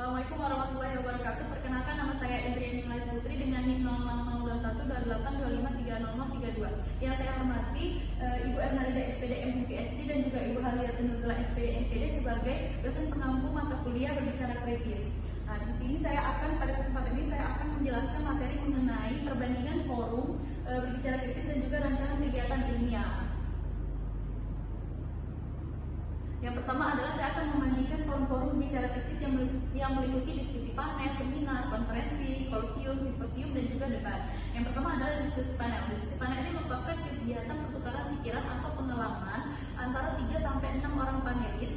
Assalamualaikum warahmatullahi wabarakatuh. Perkenalkan, nama saya Indriani Nilai Putri dengan NIM 0602128253032. Yang saya hormati Ibu Ernalida SPD MPhD dan juga Ibu Haliatun Nuzula SPD MPD sebagai dosen pengampu mata kuliah berbicara kritis. Nah, di sini pada kesempatan ini saya akan menjelaskan materi mengenai perbandingan forum berbicara kritis dan juga rancangan kegiatan ilmiah. Yang pertama adalah saya akan membandingkan forum-forum bicara kritis yang meliputi diskusi panel, seminar, konferensi, kolokvium, simposium, dan juga debat. Yang pertama adalah diskusi panel. Diskusi panel ini merupakan kegiatan pertukaran pikiran atau pengalaman antara 3-6 orang panelis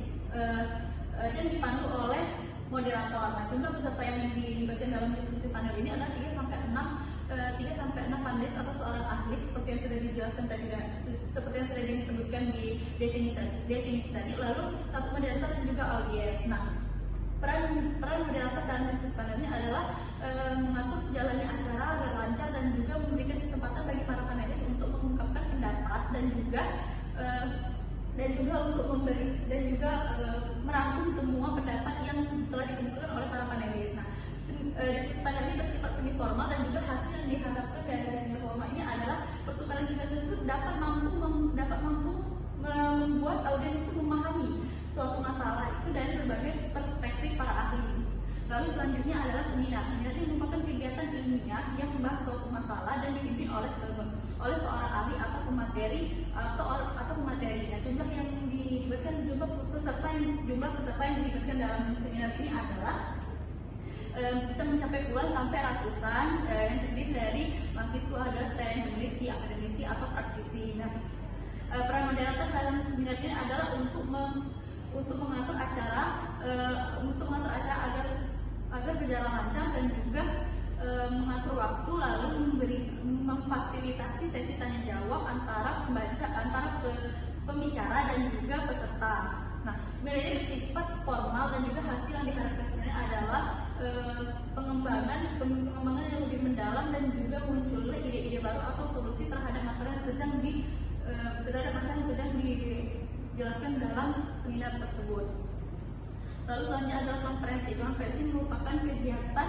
dan dipandu oleh moderator. Nah, jumlah peserta yang dilibatkan dalam diskusi panel ini adalah 3-6 panelis atau seorang ahli seperti yang sudah dijelaskan tadi dan seperti yang sudah disebutkan di definisi tadi. Lalu satu moderator dan juga audiens. Nah, peran moderator dalam diskusi panel ini adalah mengatur jalannya acara agar lancar dan juga memberikan kesempatan bagi para panelis untuk mengungkapkan pendapat dan juga merangkum semua pendapat yang telah dikemukakan oleh para panelis. Nah, diskusi panel ini bersifat semi formal dan juga hasil yang diharapkan dari semi formal ini adalah pertukaran gagasan itu dapat mampu membuat audiens itu memahami suatu masalah itu dari berbagai perspektif para ahli. Lalu selanjutnya adalah seminar. Seminar ini merupakan kegiatan ilmiah yang membahas suatu masalah dan dipimpin oleh seorang ahli atau pemateri atau pemateri. Nah, jumlah peserta yang dilibatkan dalam seminar ini adalah bisa mencapai puluhan sampai ratusan yang terdiri dari mahasiswa, dosen, peneliti, akademisi atau praktisi. Nah, peran moderator dalam seminar ini adalah untuk mengatur acara agar berjalan lancar dan juga mengatur waktu, lalu memfasilitasi sesi tanya jawab antara pembicara dan juga peserta. Nah, sebenarnya ini bersifat formal dan juga hasil yang diharapkan sebenarnya adalah pengembangan yang lebih mendalam dan juga munculnya ide-ide baru atau solusi terhadap masalah yang sedang dijelaskan dalam seminar tersebut. Lalu selanjutnya adalah konferensi. Konferensi merupakan kegiatan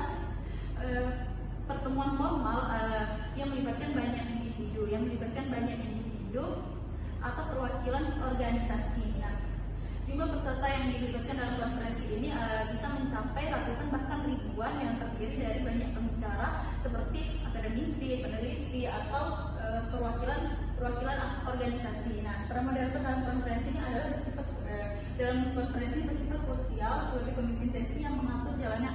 pertemuan formal yang melibatkan banyak individu atau perwakilan organisasi. Nah, jumlah peserta yang dilibatkan dalam konferensi ini bisa mencapai ratusan bahkan ribuan yang terdiri dari banyak pembicara seperti akademisi, peneliti, atau perwakilan organisasi. Nah, peran moderator dalam konferensi ini adalah bersifat krusial sebagai pemimpin sesi yang mengatur jalannya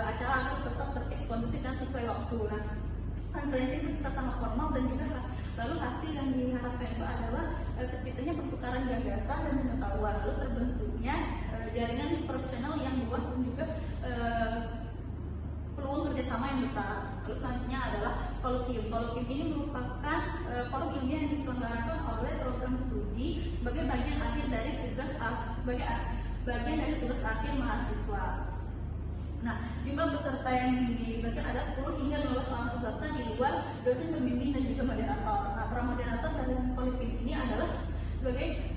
acara agar tetap tertib, kondusif, dan sesuai waktu. Nah, konferensi bersifat sangat formal dan juga lalu hasil yang diharapkan itu adalah terciptanya pertukaran gagasan dan pengetahuan, lalu terbentuknya jaringan profesional yang luas dan juga peluang kerjasama yang besar. Lalu selanjutnya adalah kolokvium. Kolokvium ini merupakan forum ilmiah yang diselenggarakan oleh program studi sebagai bagian dari tugas akhir mahasiswa. Nah, jumlah peserta yang dilibatkan adalah 10 hingga 15 orang peserta di luar dosen pembimbing dan juga moderator. Nah, peran moderator dalam kolokvium ini adalah sebagai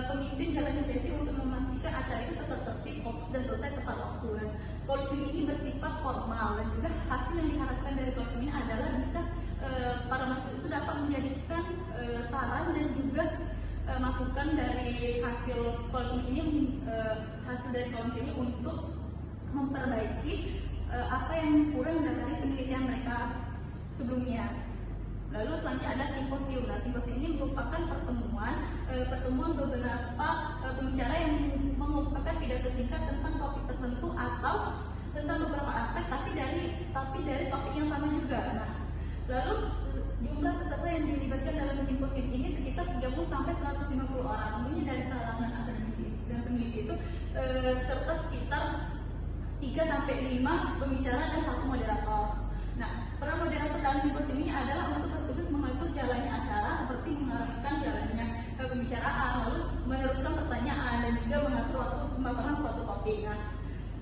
pemimpin jalannya sesi untuk memastikan acara itu tetap tertib, fokus, dan selesai tepat waktu. Dan kolokvium ini bersifat formal dan juga hasil yang diharapkan dari kolokvium ini adalah bisa para mahasiswa itu dapat menjadikan saran dan juga masukan dari hasil kolokvium ini untuk memperbaiki apa yang kurang dari penelitian mereka sebelumnya. Lalu selanjutnya ada simposium. Nah, simposium ini merupakan pertemuan beberapa pembicara yang mengumpulkan pidato singkat tentang topik tertentu atau tentang beberapa aspek tapi dari topik yang sama juga. Nah, lalu jumlah peserta yang dilibatkan dalam simposium ini sekitar 30-150 orang. Umumnya dari kalangan akademisi dan peneliti itu serta sekitar 3-5 pembicara dan 1 moderator. Nah, peran moderator dalam simposium ini adalah untuk bertugas mengatur jalannya acara seperti mengarahkan jalannya pembicaraan, lalu meneruskan pertanyaan dan juga mengatur waktu pemaparan suatu topik. Nah,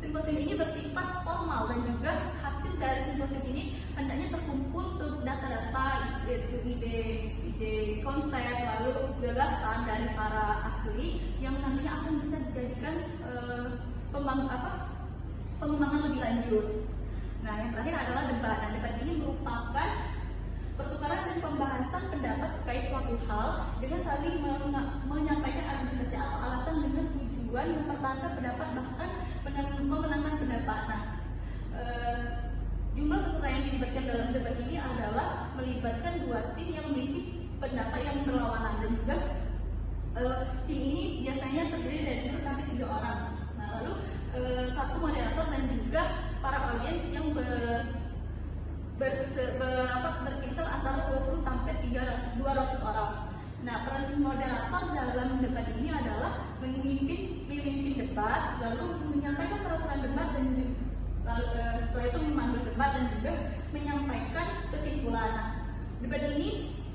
simposium ini bersifat formal dan juga hasil dari simposium ini hendaknya terkumpul data-data, ide, konsep, lalu gagasan dari para ahli yang nantinya akan bisa dijadikan pengembangan lebih lanjut. Nah, yang terakhir adalah debat. Nah, debat ini merupakan pertukaran dan pembahasan pendapat terkait suatu hal dengan saling menyampaikan argumentasi atau alasan dengan tujuan mempertahankan pendapat bahkan memenangkan pendapat. Nah, jumlah peserta yang dilibatkan dalam debat ini adalah melibatkan dua tim yang memiliki pendapat yang berlawanan, dan juga tim ini biasanya terdiri dari 2 sampai 3 orang. Nah, lalu satu moderator dan juga para audiens yang berkisar antara 20 sampai 200 orang. Nah, peran moderator dalam debat ini adalah memimpin debat, lalu menyampaikan peraturan debat, dan setelah itu memandu debat dan juga menyampaikan kesimpulan. Nah,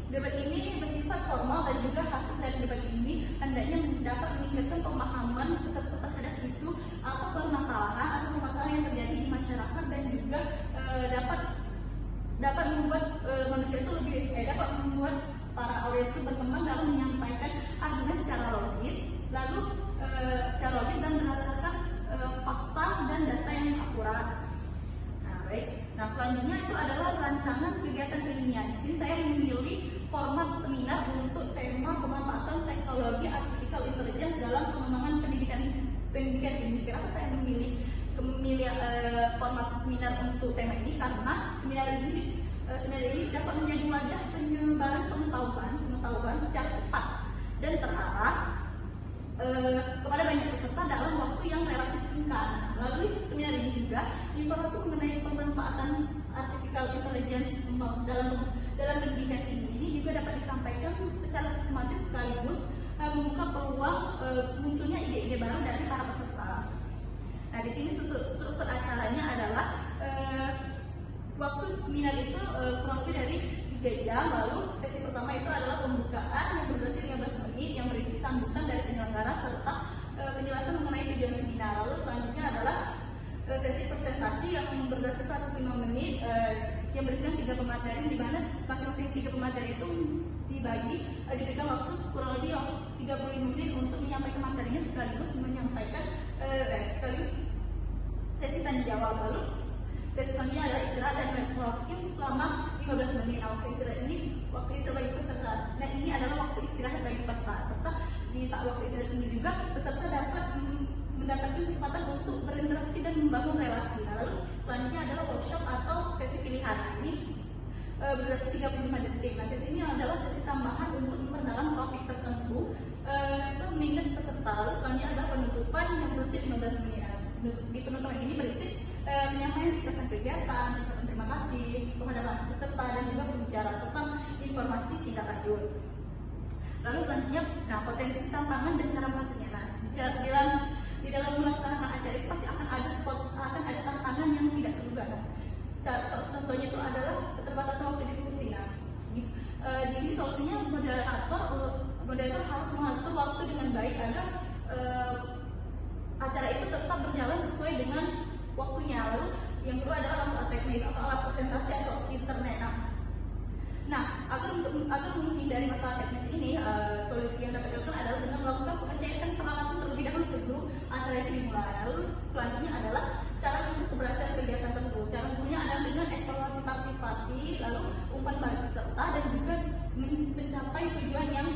debat ini bersifat formal, dan juga hasil dari debat ini hendaknya dapat meningkatkan pemahaman peserta terhadap isu atau permasalahan yang terjadi di masyarakat, dan juga dapat membuat manusia itu dapat membuat para audiens itu berkembang dalam menyampaikan argumen secara logis, dan berdasarkan fakta dan data yang akurat. Nah, baik. Nah, selanjutnya itu adalah rancangan kegiatan keilmian. Di sini saya memilih format seminar untuk tema pemanfaatan teknologi artificial intelligence dalam pengembangan pendidikan ini. Kenapa saya memilih format seminar untuk tema ini? Karena seminar ini dapat menjadi wadah penyebaran pengetahuan secara cepat dan terarah kepada banyak peserta dalam waktu yang relatif singkat. Melalui seminar ini juga informasi mengenai pemanfaatan artificial intelligence dalam pendidikan ini juga dapat disampaikan secara sistematis, sekaligus membuka peluang munculnya ide-ide baru dari para peserta. Nah, di sini struktur acaranya adalah waktu seminar itu kurang lebih dari 3 jam. Lalu sesi pertama itu adalah pembukaan yang berdurasi 15 menit yang berisi sambutan dari penyelenggara serta penjelasan mengenai tujuan seminar. Lalu selanjutnya adalah sesi presentasi yang berdurasi 105 menit yang berisi 3 pemateri, di mana masing-masing 3 pemateri itu diberikan waktu kurang lebih 35 menit untuk menyampaikan materinya, sekaligus sesi tanya jawab. Lalu sesi selanjutnya adalah istirahat dan networking selama 15 menit. Nah, waktu istirahat bagi peserta. Nah, ini adalah waktu istirahat bagi peserta. Serta di saat waktu istirahat ini juga peserta dapat mendapatkan kesempatan untuk berinteraksi dan membangun relasi. Nah, lalu selanjutnya adalah workshop atau sesi pilihan. Nah, ini berdurasi 35 detik. Nah, sesi ini adalah sesi tambahan untuk memperdalam topik tertentu minat peserta. Lalu selanjutnya adalah penutupan yang berdurasi 15 menit. Di penutupan ini berisi penyampaian ringkasan kegiatan, ucapan terima kasih kepada peserta, dan juga pembicara serta informasi tindak lanjut. Lalu selanjutnya, potensi tantangan dan cara melaksanakannya. Nah, di dalam melaksanakan acara itu pasti akan ada tantangan yang tidak terduga. Nah, contohnya itu adalah keterbatasan waktu diskusi. Nah, di sini solusinya moderator harus mengatur waktu dengan baik agar acara itu tetap berjalan sesuai dengan waktunya. Lalu yang kedua adalah masalah teknis atau alat presentasi atau internet. Nah, agar menghindari masalah teknis ini, solusi yang dapat dilakukan adalah dengan melakukan pengecekan peralatan terlebih dahulu sebelum acara itu dimulai. Lalu selanjutnya adalah cara untuk keberhasilan kegiatan tersebut. Cara tentunya adalah dengan evaluasi partisipasi, lalu umpan bagi peserta, dan juga mencapai tujuan yang